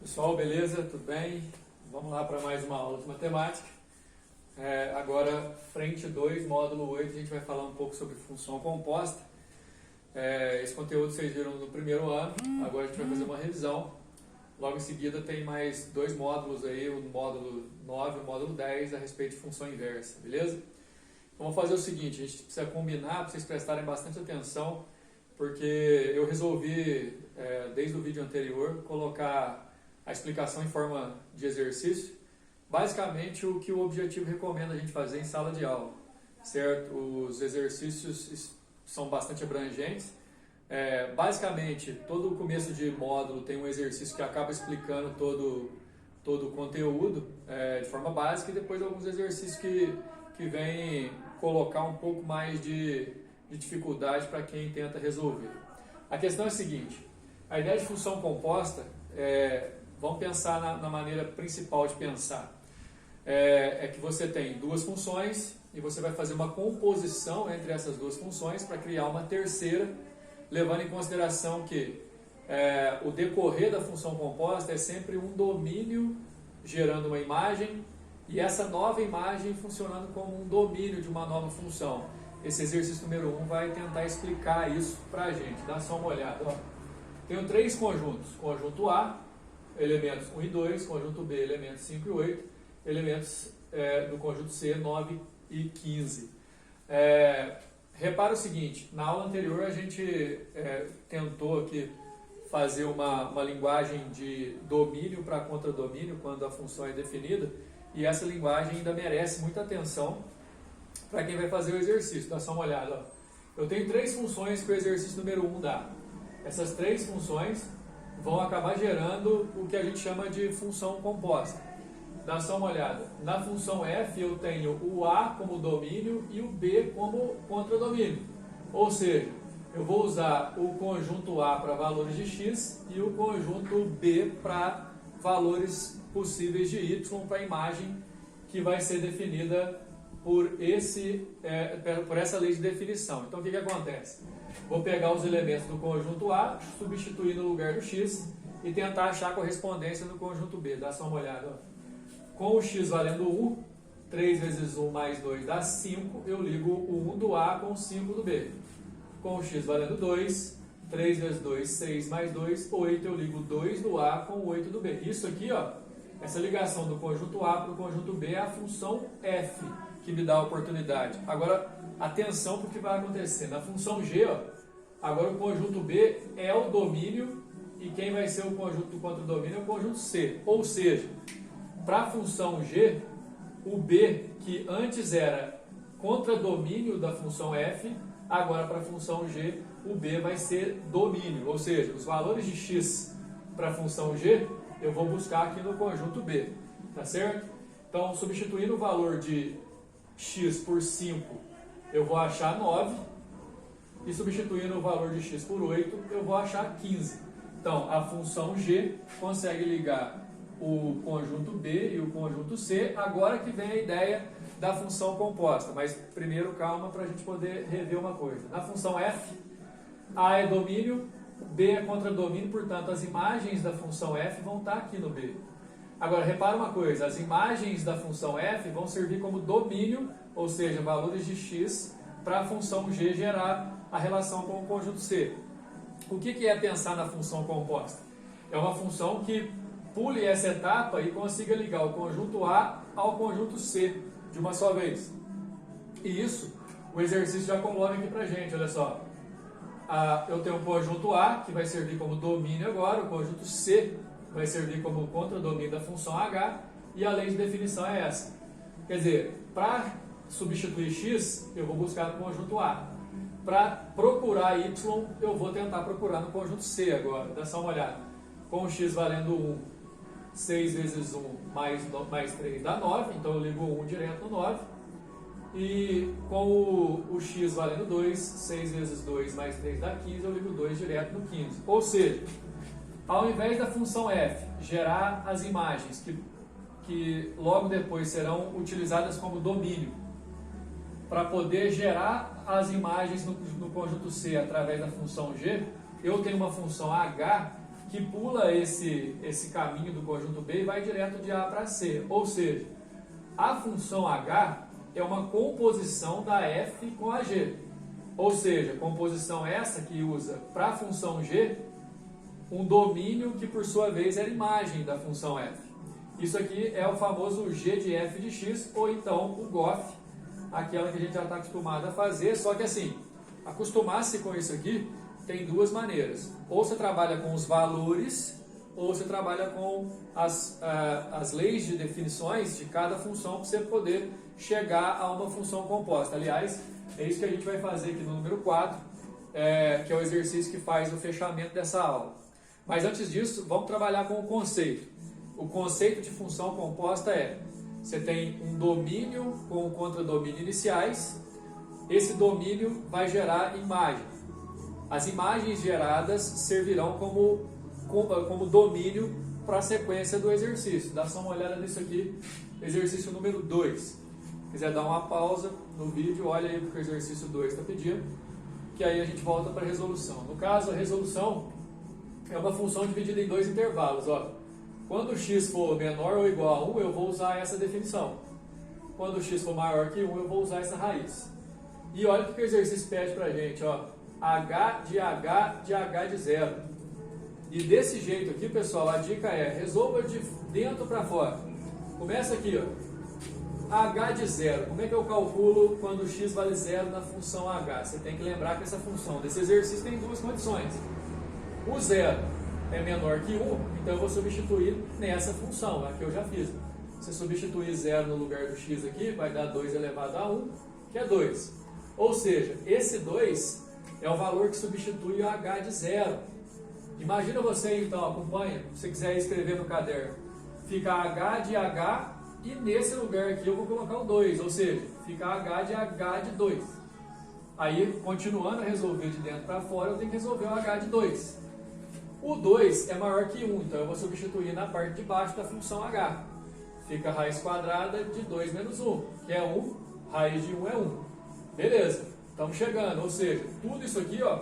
Pessoal, beleza? Tudo bem? Vamos lá para mais uma aula de matemática. Agora, frente 2, módulo 8, a gente vai falar um pouco sobre função composta. Esse conteúdo vocês viram no primeiro ano, agora a gente vai fazer uma revisão. Logo em seguida tem mais dois módulos aí, o módulo 9 e o módulo 10, a respeito de função inversa, beleza? Então, vamos fazer o seguinte, a gente precisa combinar para vocês prestarem bastante atenção, porque eu resolvi, desde o vídeo anterior, colocar a explicação em forma de exercício, basicamente o que o objetivo recomenda a gente fazer em sala de aula, certo? Os exercícios são bastante abrangentes. Basicamente, todo o começo de módulo tem um exercício que acaba explicando todo o conteúdo de forma básica, e depois alguns exercícios que vêm colocar um pouco mais de dificuldade para quem tenta resolver. A questão é a seguinte: a ideia de função composta, vamos pensar na maneira principal de pensar, é que você tem duas funções e você vai fazer uma composição entre essas duas funções para criar uma terceira, levando em consideração que o decorrer da função composta é sempre um domínio gerando uma imagem e essa nova imagem funcionando como um domínio de uma nova função. Esse exercício número 1 vai tentar explicar isso para a gente. Dá só uma olhada. Tenho três conjuntos: conjunto A, elementos 1 e 2, conjunto B, elementos 5 e 8, elementos do conjunto C, 9 e 15. Repara o seguinte: na aula anterior a gente tentou aqui fazer uma linguagem de domínio para contradomínio quando a função é definida, e essa linguagem ainda merece muita atenção para quem vai fazer o exercício. Dá só uma olhada. Eu tenho três funções que o exercício número 1 dá. Essas três funções vão acabar gerando o que a gente chama de função composta. Dá só uma olhada. Na função f eu tenho o a como domínio e o b como contradomínio. Ou seja, eu vou usar o conjunto a para valores de x e o conjunto b para valores possíveis de y, para a imagem que vai ser definida por essa lei de definição. Então, o que acontece? Vou pegar os elementos do conjunto A, substituir no lugar do x e tentar achar a correspondência no conjunto B. Dá só uma olhada. Com o x valendo 1, 3 vezes 1 mais 2 dá 5, eu ligo o 1 do A com o 5 do B. Com o x valendo 2, 3 vezes 2, 6 mais 2, 8, eu ligo 2 do A com o 8 do B. Isso aqui, essa ligação do conjunto A para o conjunto B é a função f, que me dá a oportunidade. Agora, atenção para o que vai acontecer. Na função g, agora o conjunto B é o domínio e quem vai ser o conjunto do contradomínio é o conjunto C. Ou seja, para a função g, o B, que antes era contradomínio da função f, agora para a função g, o B vai ser domínio. Ou seja, os valores de x para a função g, eu vou buscar aqui no conjunto B. Tá certo? Então, substituindo o valor de x por 5, eu vou achar 9, e substituindo o valor de x por 8, eu vou achar 15. Então, a função g consegue ligar o conjunto B e o conjunto C, agora que vem a ideia da função composta. Mas primeiro, calma, para a gente poder rever uma coisa. Na função f, A é domínio, B é contradomínio, portanto, as imagens da função f vão estar aqui no B. Agora, repara uma coisa, as imagens da função f vão servir como domínio, ou seja, valores de x, para a função g gerar a relação com o conjunto C. O que é pensar na função composta? É uma função que pule essa etapa e consiga ligar o conjunto A ao conjunto C de uma só vez. E isso, o exercício já coloca aqui pra gente, olha só. Eu tenho o conjunto A, que vai servir como domínio agora, o conjunto C vai servir como contradomínio da função h, e a lei de definição é essa. Quer dizer, para substituir x, eu vou buscar no conjunto A. Para procurar y, eu vou tentar procurar no conjunto C agora. Dá só uma olhada. Com o x valendo 1, 6 vezes 1 mais 3 dá 9, então eu ligo 1 direto no 9. E com o x valendo 2, 6 vezes 2 mais 3 dá 15, eu ligo 2 direto no 15. Ou seja, ao invés da função f gerar as imagens que logo depois serão utilizadas como domínio, para poder gerar as imagens no conjunto C através da função g, eu tenho uma função h que pula esse caminho do conjunto B e vai direto de A para C. Ou seja, a função H é uma composição da F com a G. Ou seja, composição essa que usa para a função G um domínio que por sua vez é a imagem da função F. Isso aqui é o famoso G de F de X, ou então o GOF, aquela que a gente já está acostumado a fazer, só que assim, acostumar-se com isso aqui tem duas maneiras. Ou você trabalha com os valores, ou você trabalha com as leis de definições de cada função para você poder chegar a uma função composta. Aliás, é isso que a gente vai fazer aqui no número 4, que é o exercício que faz o fechamento dessa aula. Mas antes disso, vamos trabalhar com o conceito. O conceito de função composta é: você tem um domínio com contradomínio iniciais, esse domínio vai gerar imagem. As imagens geradas servirão como domínio para a sequência do exercício. Dá só uma olhada nisso aqui, exercício número 2. Se quiser dar uma pausa no vídeo, olha aí o que o exercício 2 está pedindo, que aí a gente volta para a resolução. No caso, a resolução é uma função dividida em dois intervalos. Ó. Quando x for menor ou igual a 1, eu vou usar essa definição. Quando x for maior que 1, eu vou usar essa raiz. E olha o que o exercício pede para a gente. Ó. H de H de zero. E desse jeito aqui, pessoal, a dica é: resolva de dentro para fora. Começa aqui, ó. H de zero. Como é que eu calculo quando x vale zero na função H? Você tem que lembrar que essa função desse exercício tem duas condições. O zero é menor que 1, então eu vou substituir nessa função, a que eu já fiz. Se substituir zero no lugar do x aqui, vai dar 2 elevado a 1, que é 2. Ou seja, esse 2 é o valor que substitui o h de zero. Imagina você, então, acompanha, se você quiser escrever no caderno, fica h de h e nesse lugar aqui eu vou colocar o 2, ou seja, fica h de 2. Aí, continuando a resolver de dentro para fora, eu tenho que resolver o h de 2. O 2 é maior que 1, então eu vou substituir na parte de baixo da função h. Fica a raiz quadrada de 2 menos 1, que é 1, raiz de 1 é 1. Beleza, estamos chegando, ou seja, tudo isso aqui ó,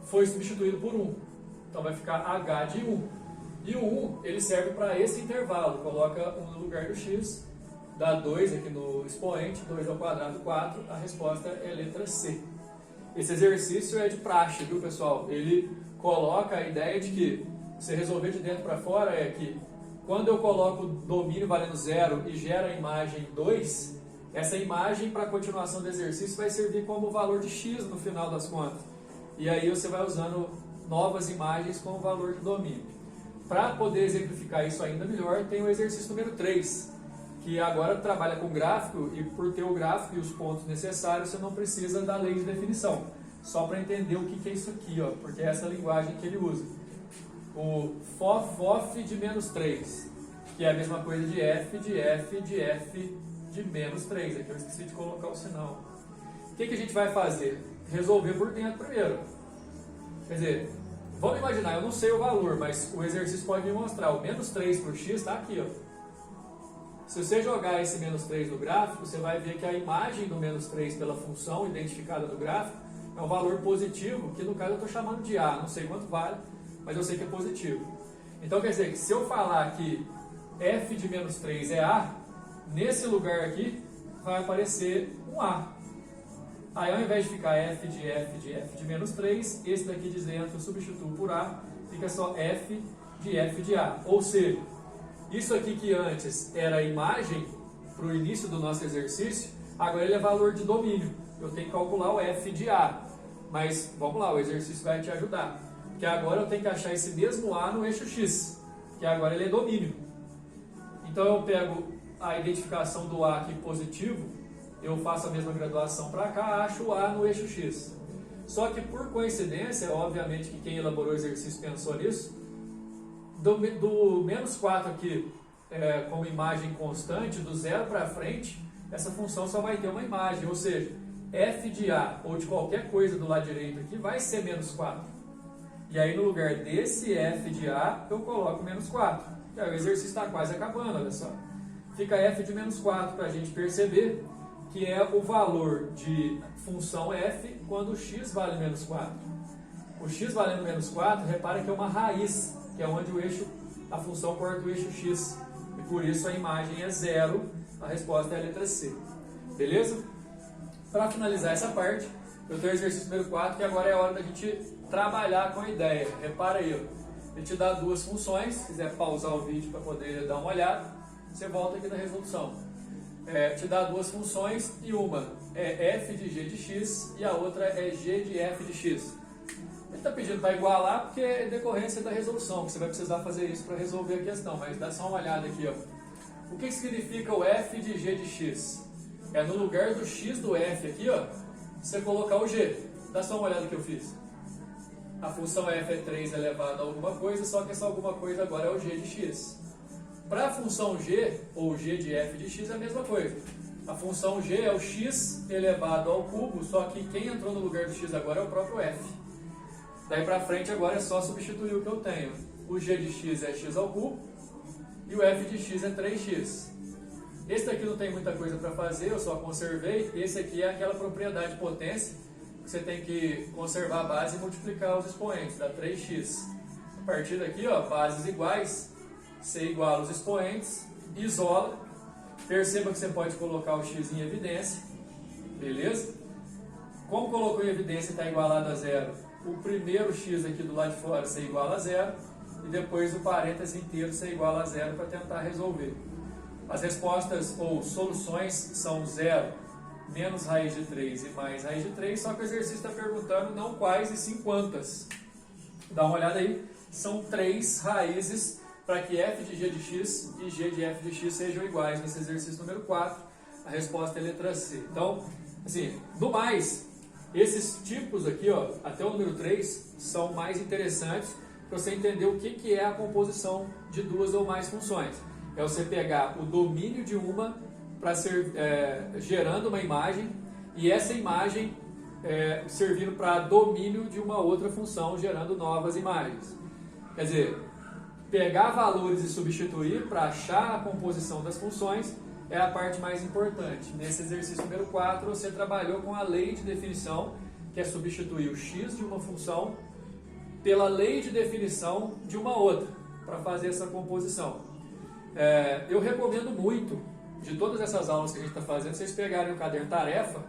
foi substituído por 1. Então vai ficar h de 1. E o 1 ele serve para esse intervalo, coloca 1 no lugar do x, dá 2 aqui no expoente, 2 ao quadrado, 4, a resposta é a letra C. Esse exercício é de praxe, viu pessoal? Ele coloca a ideia de que você resolver de dentro para fora é que quando eu coloco o domínio valendo 0 e gera a imagem 2, essa imagem para a continuação do exercício vai servir como valor de x no final das contas. E aí você vai usando novas imagens com o valor de domínio. Para poder exemplificar isso ainda melhor, tem o exercício número 3, que agora trabalha com gráfico e por ter o gráfico e os pontos necessários você não precisa da lei de definição. Só para entender o que é isso aqui, ó, porque é essa linguagem que ele usa. O FOF de menos 3, que é a mesma coisa de F de F de F de menos 3. Aqui eu esqueci de colocar o sinal. O que a gente vai fazer? Resolver por dentro primeiro. Quer dizer, vamos imaginar, eu não sei o valor, mas o exercício pode me mostrar. O menos 3 por x está aqui, ó. Se você jogar esse menos 3 no gráfico, você vai ver que a imagem do menos 3 pela função identificada no gráfico é um valor positivo, que no caso eu estou chamando de A, não sei quanto vale, mas eu sei que é positivo. Então quer dizer que se eu falar que f de menos 3 é A, nesse lugar aqui vai aparecer um A. Aí ao invés de ficar f de menos 3, esse daqui de dentro eu substituo por A, fica só f de A. Ou seja, isso aqui que antes era a imagem para o início do nosso exercício, agora ele é valor de domínio. Eu tenho que calcular o f de A. Mas vamos lá, o exercício vai te ajudar. Porque agora eu tenho que achar esse mesmo A no eixo X, que agora ele é domínio. Então eu pego a identificação do A aqui positivo, eu faço a mesma graduação para cá, acho o A no eixo X. Só que por coincidência, obviamente que quem elaborou o exercício pensou nisso, do menos 4 aqui como imagem constante, do 0 para frente, essa função só vai ter uma imagem, ou seja, f de A ou de qualquer coisa do lado direito aqui vai ser menos 4. E aí no lugar desse f de A eu coloco menos 4. E aí o exercício está quase acabando, olha só. Fica f de menos 4 para a gente perceber que é o valor de função f quando x vale menos 4. O x valendo menos 4, repara que é uma raiz, que é onde a função corta o eixo x. E por isso a imagem é 0, a resposta é a letra C. Beleza? Para finalizar essa parte, eu tenho o exercício número 4, que agora é a hora da gente trabalhar com a ideia. Repara aí, ó. Ele te dá duas funções, se quiser pausar o vídeo para poder dar uma olhada, você volta aqui na resolução. Te dá duas funções e uma é f de g de x e a outra é g de f de x. Ele está pedindo para igualar porque é decorrência da resolução, que você vai precisar fazer isso para resolver a questão, mas dá só uma olhada aqui, ó. O que significa o f de g de x? É no lugar do x do f aqui, ó, você colocar o g. Dá só uma olhada que eu fiz. A função f é 3 elevado a alguma coisa, só que essa alguma coisa agora é o g de x. Para a função g, ou g de f de x, é a mesma coisa. A função g é o x elevado ao cubo, só que quem entrou no lugar do x agora é o próprio f. Daí para frente agora é só substituir o que eu tenho. O g de x é x ao cubo e o f de x é 3x. Esse daqui não tem muita coisa para fazer, eu só conservei. Esse aqui é aquela propriedade de potência, que você tem que conservar a base e multiplicar os expoentes, dá 3x. A partir daqui, ó, bases iguais, você iguala os expoentes, isola. Perceba que você pode colocar o x em evidência, beleza? Como colocou em evidência e está igualado a zero, o primeiro x aqui do lado de fora você iguala a zero, e depois o parêntese inteiro você iguala a zero para tentar resolver. As respostas ou soluções são 0, menos raiz de 3 e mais raiz de 3, só que o exercício está perguntando não quais e sim quantas. Dá uma olhada aí, são 3 raízes para que f de g de x e g de f de x sejam iguais nesse exercício número 4. A resposta é a letra C. Então, assim, no mais, esses tipos aqui, ó, até o número 3, são mais interessantes para você entender o que é a composição de duas ou mais funções. É você pegar o domínio de uma para ser gerando uma imagem e essa imagem servindo para domínio de uma outra função gerando novas imagens. Quer dizer, pegar valores e substituir para achar a composição das funções é a parte mais importante. Nesse exercício número 4 você trabalhou com a lei de definição, que é substituir o x de uma função pela lei de definição de uma outra para fazer essa composição. Eu recomendo muito, de todas essas aulas que a gente está fazendo, vocês pegarem o caderno tarefa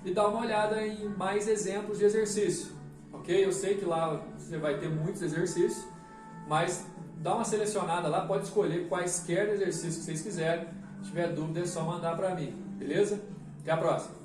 e dar uma olhada em mais exemplos de exercício, ok? Eu sei que lá você vai ter muitos exercícios, mas dá uma selecionada lá, pode escolher quaisquer exercícios que vocês quiserem. Se tiver dúvida é só mandar para mim, beleza? Até a próxima!